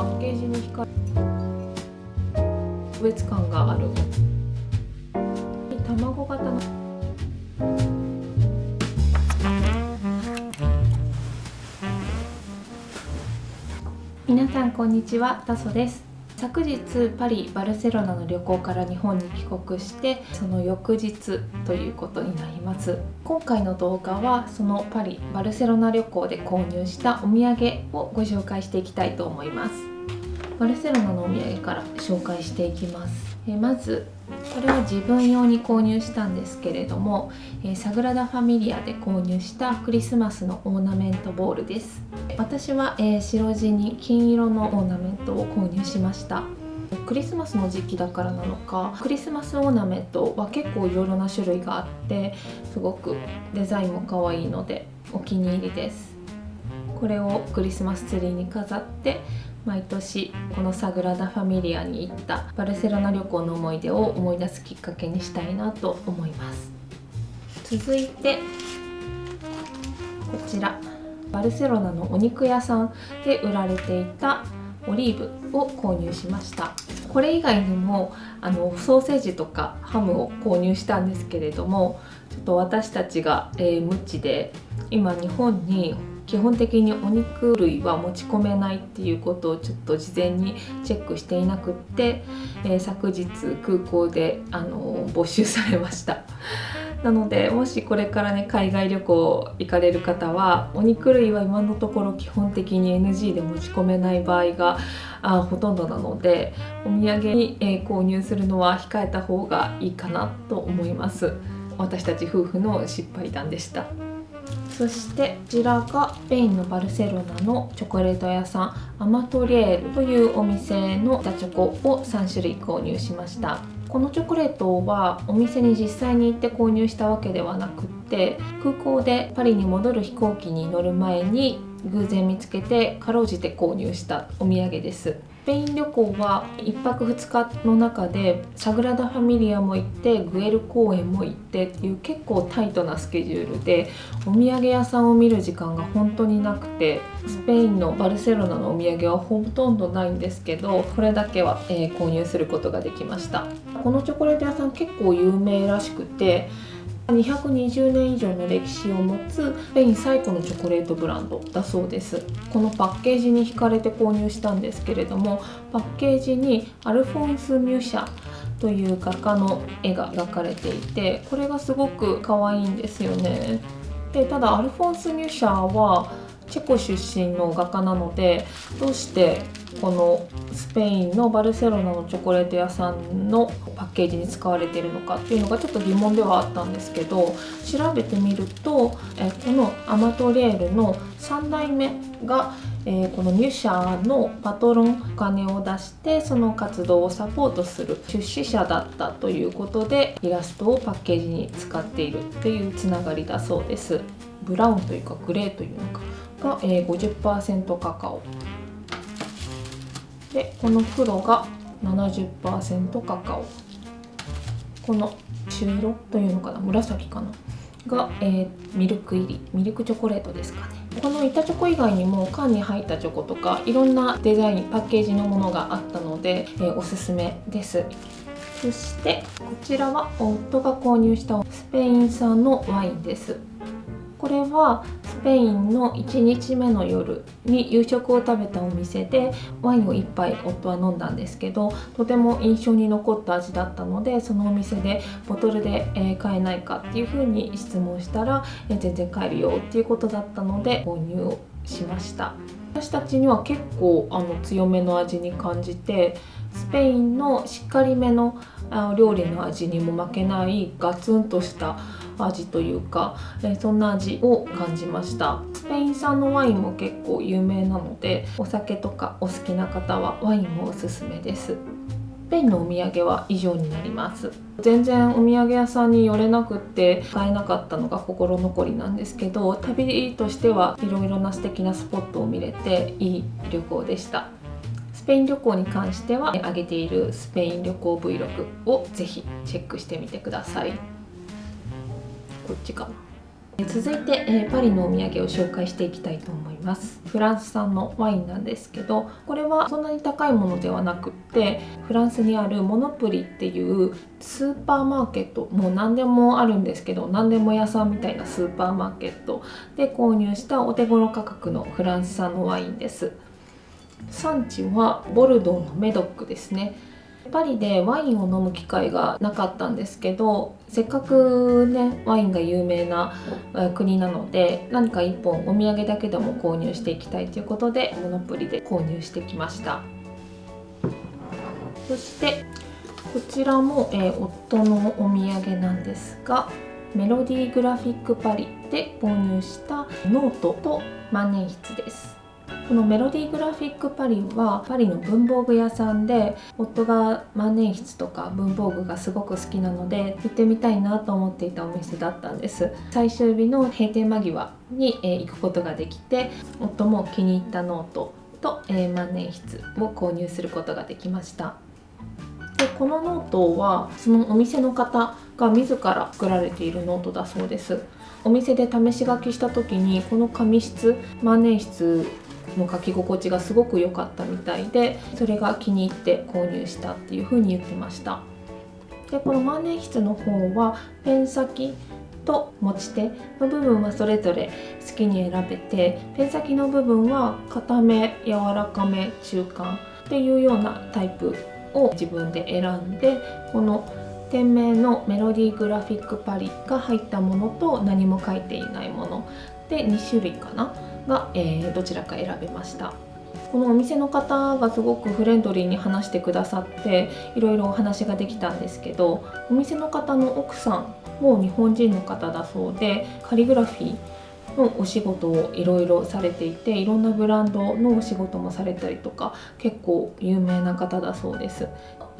ッケージに光る特別感がある卵型の皆さんこんにちは、タソです。昨日パリ・バルセロナの旅行から日本に帰国してその翌日ということになります。今回の動画はそのパリ・バルセロナ旅行で購入したお土産をご紹介していきたいと思います。バルセロナのお土産から紹介していきます。まずこれは自分用に購入したんですけれども、サグラダ・ファミリアで購入したクリスマスのオーナメントボールです。私は、白地に金色のオーナメントを購入しました。クリスマスの時期だからなのか、クリスマスオーナメントは結構いろいろな種類があってすごくデザインも可愛いのでお気に入りです。これをクリスマスツリーに飾って毎年このサグラダ・ファミリアに行ったバルセロナ旅行の思い出を思い出すきっかけにしたいなと思います。続いてこちらバルセロナのお肉屋さんで売られていたオリーブを購入しました。これ以外にもソーセージとかハムを購入したんですけれども、ちょっと私たちが、無知で今日本に基本的にお肉類は持ち込めないっていうことをちょっと事前にチェックしていなくって、昨日空港で没収されました。なのでもしこれからね海外旅行行かれる方はお肉類は今のところ基本的に NG で持ち込めない場合がほとんどなので、お土産に、購入するのは控えた方がいいかなと思います。私たち夫婦の失敗談でした。そしてこちらがスペインのバルセロナのチョコレート屋さんアマトリエールというお店の板チョコを3種類購入しました。このチョコレートはお店に実際に行って購入したわけではなくって、空港でパリに戻る飛行機に乗る前に偶然見つけてかろうじて購入したお土産です。スペイン旅行は1泊2日の中でサグラダ・ファミリアも行ってグエル公園も行ってっていう結構タイトなスケジュールでお土産屋さんを見る時間が本当になくて、スペインのバルセロナのお土産はほとんどないんですけど、これだけは、購入することができました。このチョコレート屋さん結構有名らしくて220年以上の歴史を持つスペイン最古のチョコレートブランドだそうです。このパッケージに惹かれて購入したんですけれども、パッケージにアルフォンス・ミュシャという画家の絵が描かれていて、これがすごく可愛いんですよね。でただアルフォンス・ミュシャはチェコ出身の画家なので、どうしてこのスペインのバルセロナのチョコレート屋さんのパッケージに使われているのかっていうのがちょっと疑問ではあったんですけど、調べてみるとこのアマトリエールの3代目がこのミュシャーのパトロンお金を出してその活動をサポートする出資者だったということでイラストをパッケージに使っているというつながりだそうです。ブラウンというかグレーというのかが 50% カカオで、この黒が 70% カカオ、この朱色というのかな、紫かなが、ミルク入りミルクチョコレートですかね。この板チョコ以外にも缶に入ったチョコとかいろんなデザインパッケージのものがあったので、おすすめです。そしてこちらは夫が購入したスペイン産のワインです。これはスペインの1日目の夜に夕食を食べたお店でワインを1杯夫は飲んだんですけど、とても印象に残った味だったので、そのお店でボトルで買えないかっていうふうに質問したら全然買えるよっていうことだったので購入をしました。私たちには結構強めの味に感じて、スペインのしっかりめの料理の味にも負けないガツンとした味というか、そんな味を感じました。スペイン産のワインも結構有名なので、お酒とかお好きな方はワインもおすすめです。スペインのお土産は以上になります。全然お土産屋さんに寄れなくって買えなかったのが心残りなんですけど、旅としてはいろいろな素敵なスポットを見れていい旅行でした。スペイン旅行に関しては上げているスペイン旅行 Vlog をぜひチェックしてみてください。こっちかな。続いて、パリのお土産を紹介していきたいと思います。フランス産のワインなんですけど、これはそんなに高いものではなくって、フランスにあるモノプリっていうスーパーマーケット、もう何でもあるんですけど、何でも屋さんみたいなスーパーマーケットで購入したお手頃価格のフランス産のワインです。産地はボルドーのメドックですね。パリでワインを飲む機会がなかったんですけど、せっかくねワインが有名な国なので、何か1本お土産だけでも購入していきたいということでモノプリで購入してきました。そしてこちらも、夫のお土産なんですが、メロディーグラフィックパリで購入したノートと万年筆です。このメロディーグラフィックパリはパリの文房具屋さんで、夫が万年筆とか文房具がすごく好きなので行ってみたいなと思っていたお店だったんです。最終日の閉店間際に行くことができて、夫も気に入ったノートと万年筆を購入することができました。でこのノートはそのお店の方が自ら作られているノートだそうです。お店で試し書きした時にこの紙質、万年筆の書き心地がすごく良かったみたいで、それが気に入って購入したっていう風に言ってました。でこの万年筆の方はペン先と持ち手の部分はそれぞれ好きに選べて、ペン先の部分は硬め、柔らかめ、中間っていうようなタイプを自分で選んで、この店名のメロディーグラフィックパリが入ったものと何も書いていないもので2種類かなが、どちらか選べました。このお店の方がすごくフレンドリーに話してくださって、いろいろお話ができたんですけど、お店の方の奥さんも日本人の方だそうで、カリグラフィーのお仕事をいろいろされていて、いろんなブランドのお仕事もされたりとか、結構有名な方だそうです。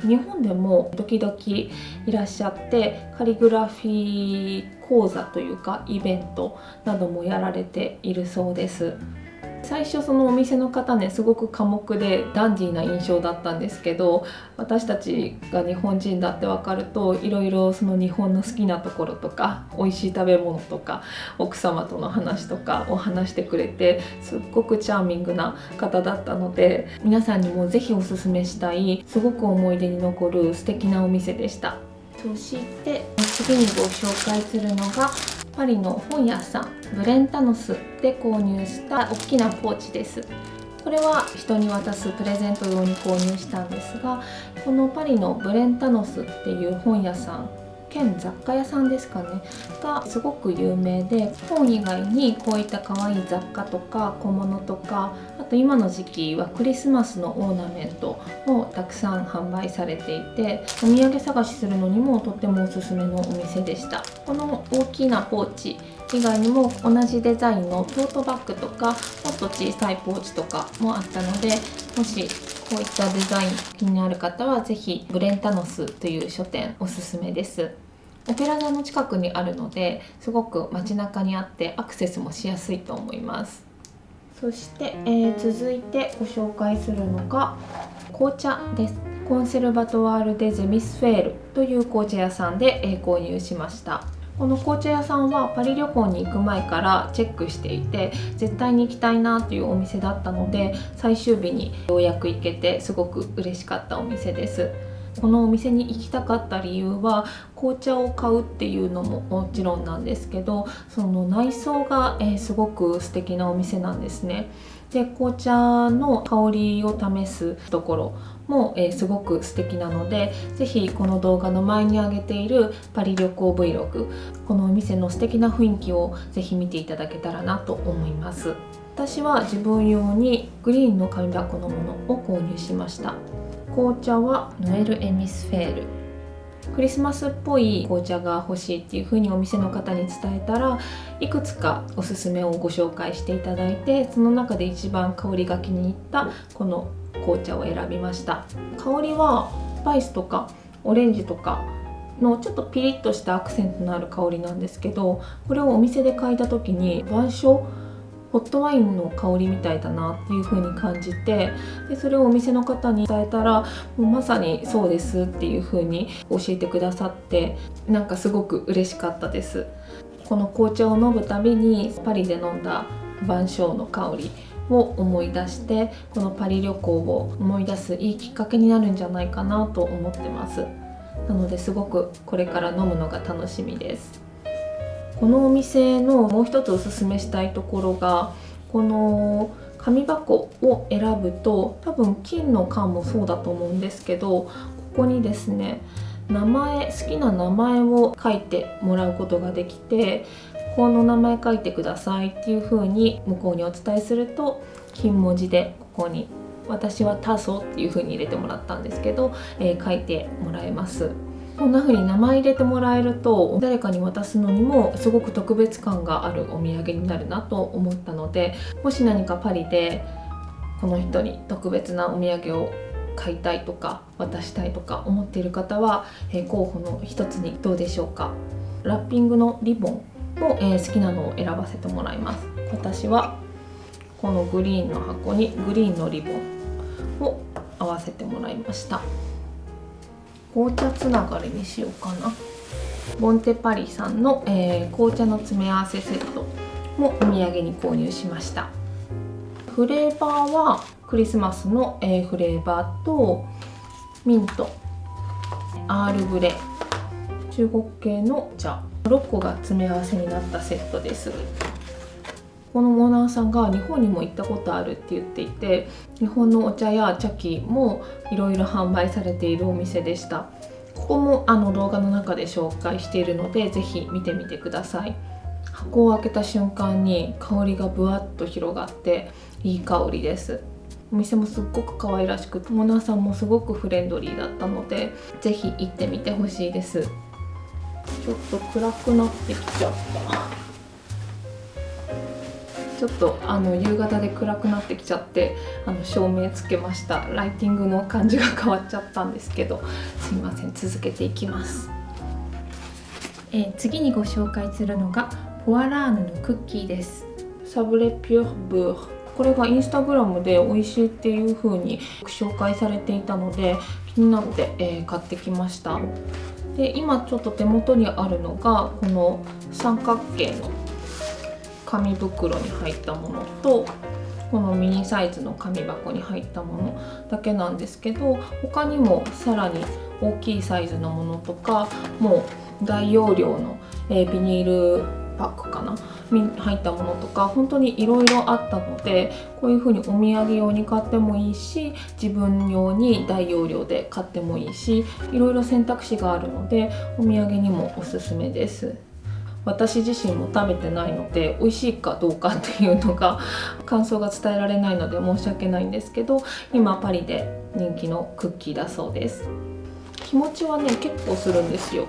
日本でも時々いらっしゃって、カリグラフィー講座というかイベントなどもやられているそうです。最初そのお店の方ね、すごく寡黙でダンディーな印象だったんですけど、私たちが日本人だって分かると、いろいろその日本の好きなところとか美味しい食べ物とか奥様との話とかを話してくれて、すっごくチャーミングな方だったので、皆さんにもぜひおすすめしたい、すごく思い出に残る素敵なお店でした。そして次にご紹介するのがパリの本屋さんブレンタノスで購入した大きなポーチです。これは人に渡すプレゼント用に購入したんですが、このパリのブレンタノスっていう本屋さん兼雑貨屋さんですかねがすごく有名で、本以外にこういった可愛い雑貨とか小物とか、あと今の時期はクリスマスのオーナメントもたくさん販売されていて、お土産探しするのにもとってもおすすめのお店でした。この大きなポーチ以外にも同じデザインのトートバッグとかもっと小さいポーチとかもあったので、もしこういったデザイン気になる方はぜひブレンタノスという書店おすすめです。オペラ座の近くにあるので、すごく街中にあってアクセスもしやすいと思います。そして、続いてご紹介するのが紅茶です。コンセルバトワール・デ・ゼミスフェールという紅茶屋さんで、購入しました。この紅茶屋さんはパリ旅行に行く前からチェックしていて、絶対に行きたいなというお店だったので、最終日にようやく行けてすごく嬉しかったお店です。このお店に行きたかった理由は、紅茶を買うっていうのももちろんなんですけど、その内装が、すごく素敵なお店なんですね。で紅茶の香りを試すところも、すごく素敵なので、ぜひこの動画の前に上げているパリ旅行 Vlog、 このお店の素敵な雰囲気をぜひ見ていただけたらなと思います。私は自分用にグリーンの紙箱のものを購入しました。紅茶はノエル・エミスフェール、クリスマスっぽい紅茶が欲しいっていう風にお店の方に伝えたら、いくつかおすすめをご紹介していただいて、その中で一番香りが気に入ったこの紅茶を選びました。香りはスパイスとかオレンジとかのちょっとピリッとしたアクセントのある香りなんですけど、これをお店で嗅いだ時に板書ホットワインの香りみたいだなっていう風に感じて、でそれをお店の方に伝えたら、もうまさにそうですっていう風に教えてくださって、なんかすごく嬉しかったです。この紅茶を飲むたびにパリで飲んだ晩鐘の香りを思い出して、このパリ旅行を思い出すいいきっかけになるんじゃないかなと思ってます。なのですごくこれから飲むのが楽しみです。このお店のもう一つおすすめしたいところが、この紙箱を選ぶと、多分金の缶もそうだと思うんですけど、ここにですね、好きな名前を書いてもらうことができて、この名前書いてくださいっていう風に向こうにお伝えすると、金文字でここに私はタソっていう風に入れてもらったんですけど、書いてもらえます。こんな風に名前入れてもらえると、誰かに渡すのにもすごく特別感があるお土産になるなと思ったので、もし何かパリでこの人に特別なお土産を買いたいとか渡したいとか思っている方は、候補の一つにどうでしょうか。ラッピングのリボンも、好きなのを選ばせてもらいます。私はこのグリーンの箱にグリーンのリボンを合わせてもらいました。紅茶つながりにしようかな。ボンテパリさんの、紅茶の詰め合わせセットもお土産に購入しました。フレーバーはクリスマスの、フレーバーとミント、アールグレイ、中国系の茶6個が詰め合わせになったセットです。このオーナーさんが日本にも行ったことあるって言っていて、日本のお茶や茶器もいろいろ販売されているお店でした。ここも動画の中で紹介しているので、ぜひ見てみてください。箱を開けた瞬間に香りがぶわっと広がっていい香りです。お店もすっごく可愛らしく、オーナーさんもすごくフレンドリーだったので、ぜひ行ってみてほしいです。ちょっと暗くなってきちゃった。ちょっと夕方で暗くなってきちゃって、照明つけました。ライティングの感じが変わっちゃったんですけど、すいません、続けていきます。次にご紹介するのがポアラーヌのクッキーです。サブレピューブー、これがインスタグラムで美味しいっていう風に紹介されていたので気になって、買ってきました。で、今ちょっと手元にあるのがこの三角形の紙袋に入ったものと、このミニサイズの紙箱に入ったものだけなんですけど、他にもさらに大きいサイズのものとか、もう大容量の、ビニールパックかな入ったものとか、本当にいろいろあったので、こういう風にお土産用に買ってもいいし、自分用に大容量で買ってもいいし、いろいろ選択肢があるのでお土産にもおすすめです。私自身も食べてないので美味しいかどうかっていうのが感想が伝えられないので申し訳ないんですけど、今パリで人気のクッキーだそうです。日持ちはね結構するんですよ。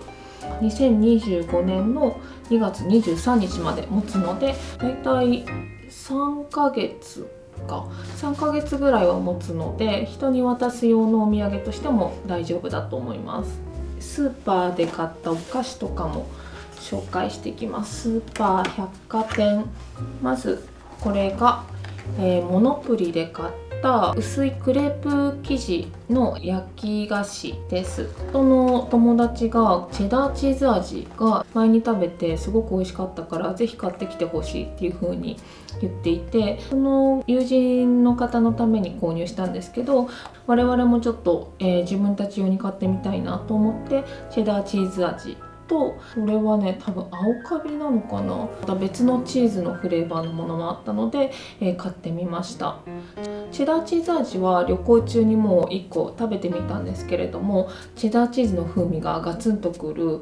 2025年の2月23日まで持つので、だいたい3ヶ月ぐらいは持つので、人に渡す用のお土産としても大丈夫だと思います。スーパーで買ったお菓子とかも紹介していきます。スーパー、百貨店、まずこれが、モノプリで買った薄いクレープ生地の焼き菓子です。その友達がチェダーチーズ味が前に食べてすごく美味しかったからぜひ買ってきてほしいっていう風に言っていて、その友人の方のために購入したんですけど、我々もちょっと、自分たち用に買ってみたいなと思って、チェダーチーズ味と、これはね多分青カビなのかな、また別のチーズのフレーバーのものもあったので、買ってみました。チェダーチーズ味は旅行中にもう1個食べてみたんですけれども、チェダーチーズの風味がガツンとくる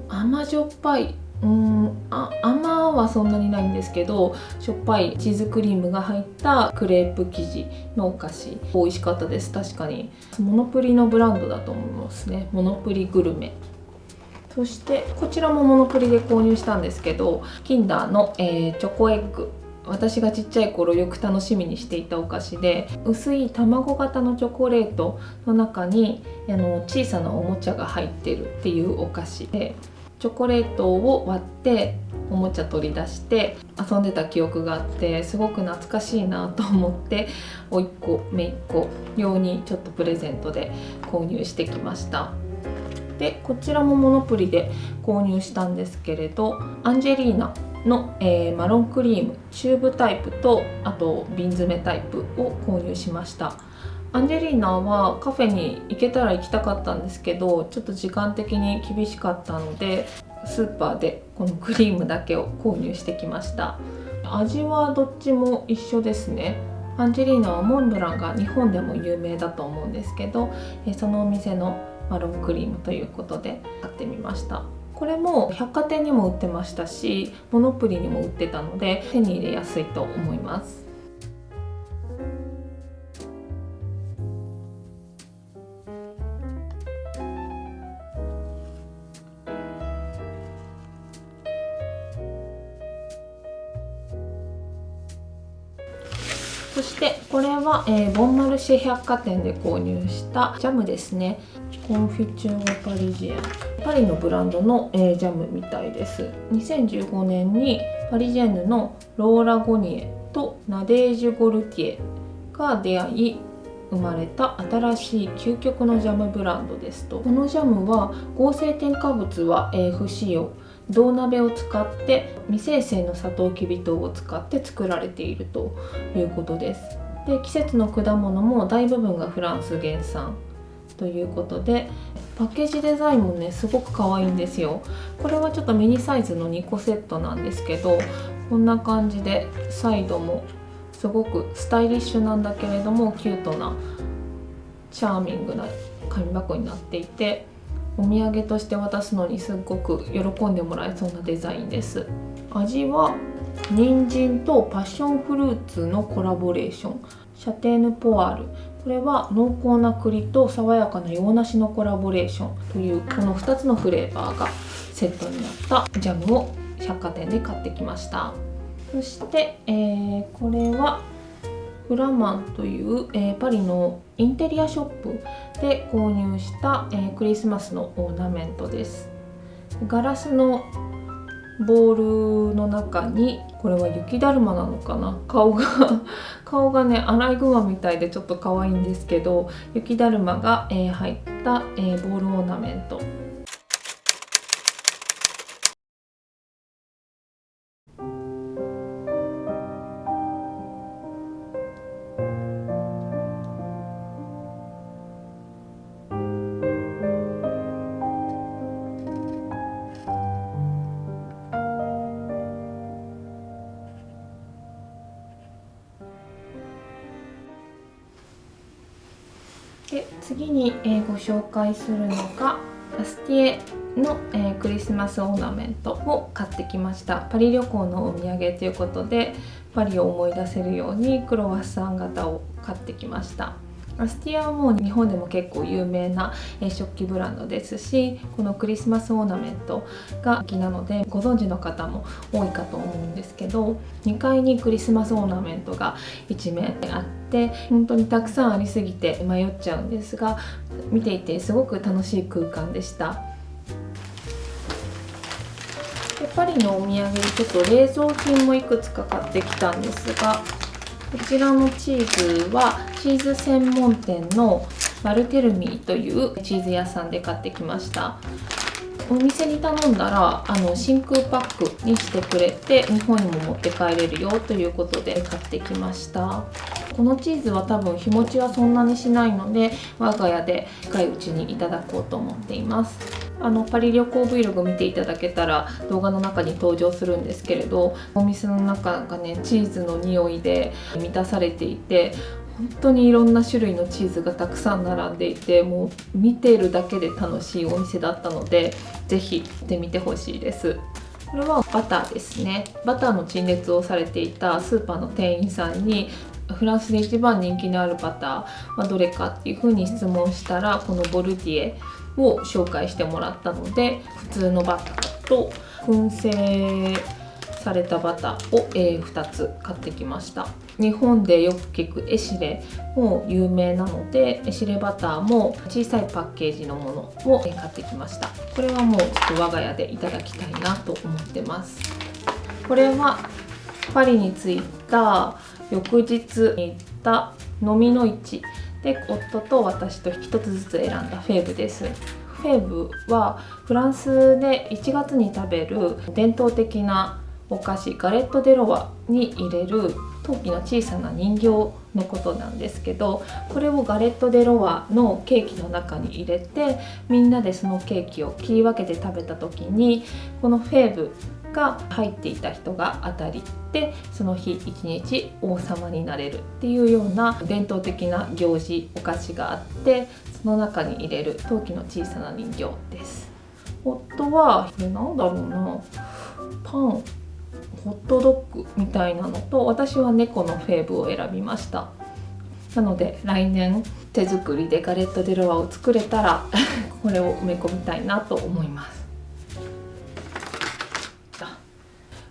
甘じょっぱい、甘はそんなにないんですけど、しょっぱいチーズクリームが入ったクレープ生地のお菓子、美味しかったです。確かにモノプリのブランドだと思いますね。モノプリグルメ。そしてこちらもモノプリで購入したんですけど、キンダーの、チョコエッグ、私がちっちゃい頃よく楽しみにしていたお菓子で、薄い卵型のチョコレートの中に小さなおもちゃが入ってるっていうお菓子で、チョコレートを割っておもちゃ取り出して遊んでた記憶があって、すごく懐かしいなと思って、おいっ子めいっ子用にちょっとプレゼントで購入してきました。でこちらもモノプリで購入したんですけれど、アンジェリーナの、マロンクリームチューブタイプと、あと瓶詰めタイプを購入しました。アンジェリーナはカフェに行けたら行きたかったんですけど、ちょっと時間的に厳しかったのでスーパーでこのクリームだけを購入してきました。味はどっちも一緒ですね。アンジェリーナはモンブランが日本でも有名だと思うんですけど、そのお店のマロンクリームということで買ってみました。これも百貨店にも売ってましたし、モノプリにも売ってたので手に入れやすいと思います。そしてこれは、ボンマルシェ百貨店で購入したジャムですね。コンフィチュールパリジェン、パリのブランドの、ジャムみたいです。2015年にパリジェンヌのローラ・ゴニエとナデージュ・ゴルティエが出会い生まれた新しい究極のジャムブランドですと。このジャムは合成添加物は、不使用、銅鍋を使って未生成のサトウキビ糖を使って作られているということです。で、季節の果物も大部分がフランス原産ということで、パッケージデザインもねすごく可愛いんですよ。これはちょっとミニサイズの2個セットなんですけど、こんな感じでサイドもすごくスタイリッシュなんだけれどもキュートなチャーミングな紙箱になっていて、お土産として渡すのにすっごく喜んでもらえそうなデザインです。味は人参とパッションフルーツのコラボレーション、シャテーヌポワール、これは濃厚な栗と爽やかな洋梨のコラボレーションというこの2つのフレーバーがセットになったジャムを百貨店で買ってきました。そして、これはフラマンという、パリのインテリアショップで購入した、クリスマスのオーナメントです。ガラスのボールの中に、これは雪だるまなのかな、顔がねアライグマみたいでちょっと可愛いんですけど、雪だるまが、入った、ボールオーナメント。で次に、ご紹介するのがアスティエの、クリスマスオーナメントを買ってきました。パリ旅行のお土産ということでパリを思い出せるようにクロワッサン型を買ってきました。アスティアはもう日本でも結構有名な食器ブランドですし、このクリスマスオーナメントが好きなのでご存知の方も多いかと思うんですけど、2階にクリスマスオーナメントが一面あって本当にたくさんありすぎて迷っちゃうんですが、見ていてすごく楽しい空間でした。でパリのお土産にちょっと冷蔵品もいくつか買ってきたんですが、こちらのチーズはチーズ専門店のマルテルミーというチーズ屋さんで買ってきました。お店に頼んだら真空パックにしてくれて日本にも持って帰れるよということで買ってきました。このチーズは多分日持ちはそんなにしないので我が家で近いうちにいただこうと思っています。パリ旅行 Vlog 見ていただけたら動画の中に登場するんですけれど、お店の中がねチーズの匂いで満たされていて、本当にいろんな種類のチーズがたくさん並んでいて、もう見ているだけで楽しいお店だったのでぜひ行ってみてほしいです。これはバターですね。バターの陳列をされていたスーパーの店員さんにフランスで一番人気のあるバターはどれかっていうふうに質問したら、このボルティエを紹介してもらったので、普通のバターと燻製されたバターを、2つ買ってきました。日本でよく聞くエシレも有名なので、エシレバターも小さいパッケージのものを買ってきました。これはもうちょっと我が家でいただきたいなと思ってます。これはパリに着いた翌日に行った飲みの市で夫と私と1つずつ選んだフェーブです。フェーブはフランスで1月に食べる伝統的なお菓子ガレット・デ・ロワに入れる陶器の小さな人形のことなんですけど、これをガレット・デ・ロワのケーキの中に入れて、みんなでそのケーキを切り分けて食べた時にこのフェーブが入っていた人が当たりで、その日一日王様になれるっていうような伝統的な行事お菓子があって、その中に入れる陶器の小さな人形です。夫はこれなんだろうな、パンホットドッグみたいなのと、私は猫のフェーブを選びました。なので来年手作りでガレット・デ・ロワを作れたらこれを埋め込みたいなと思います。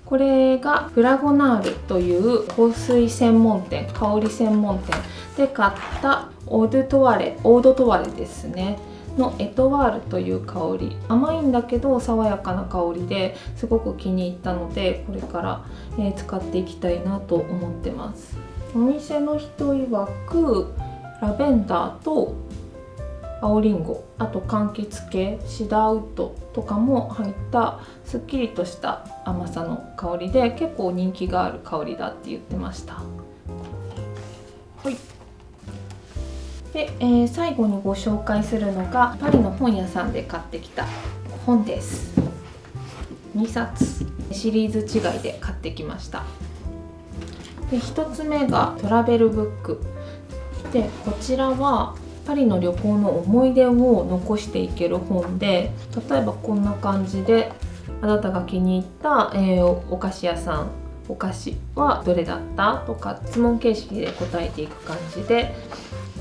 これがフラゴナールという香水専門店、香り専門店で買ったオードトワレですねのエトワールという香り、甘いんだけど爽やかな香りですごく気に入ったので、これから、使っていきたいなと思ってます。お店の人曰くラベンダーと青りんご、あと柑橘系シダーウッドとかも入ったすっきりとした甘さの香りで、結構人気がある香りだって言ってました。はい。で、最後にご紹介するのがパリの本屋さんで買ってきた本です。2冊シリーズ違いで買ってきました。で、1つ目がトラベルブックで、こちらはパリの旅行の思い出を残していける本で、例えばこんな感じであなたが気に入った、お菓子屋さん、お菓子はどれだったとか質問形式で答えていく感じで、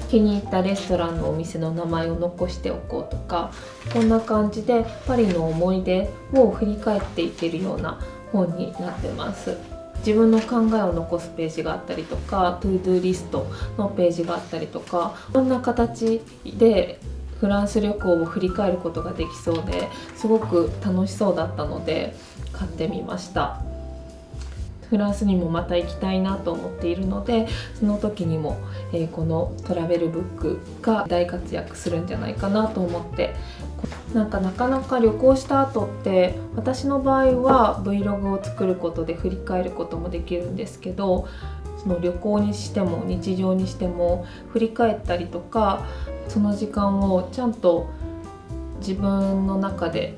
気に入ったレストランのお店の名前を残しておこうとか、こんな感じでパリの思い出を振り返っていけるような本になってます。自分の考えを残すページがあったりとか、トゥードゥリストのページがあったりとか、こんな形でフランス旅行を振り返ることができそうで、すごく楽しそうだったので買ってみました。フランスにもまた行きたいなと思っているので、その時にも、このトラベルブックが大活躍するんじゃないかなと思って、なかなか旅行した後って、私の場合は Vlog を作ることで振り返ることもできるんですけど、その旅行にしても日常にしても振り返ったりとか、その時間をちゃんと自分の中で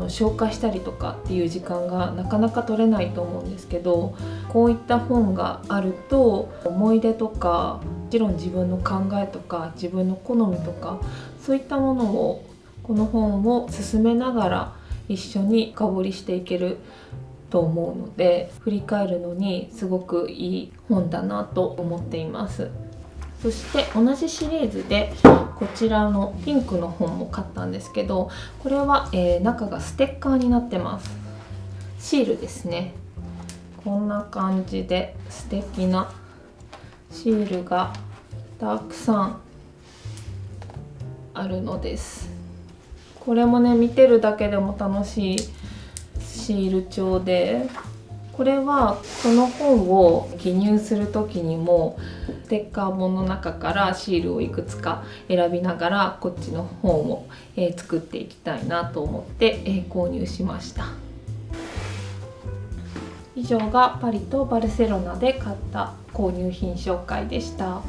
消化したりとかっていう時間がなかなか取れないと思うんですけど、こういった本があると思い出とか、もちろん自分の考えとか自分の好みとか、そういったものをこの本を進めながら一緒に深掘りしていけると思うので、振り返るのにすごくいい本だなと思っています。そして同じシリーズでこちらのピンクの本も買ったんですけど、これは、中がステッカーになってます。シールですね。こんな感じで素敵なシールがたくさんあるのです。これもね、見てるだけでも楽しいシール帳で、これはこの本を記入する時にもステッカー本の中からシールをいくつか選びながらこっちの本を、作っていきたいなと思って、購入しました。以上がパリとバルセロナで買った購入品紹介でした。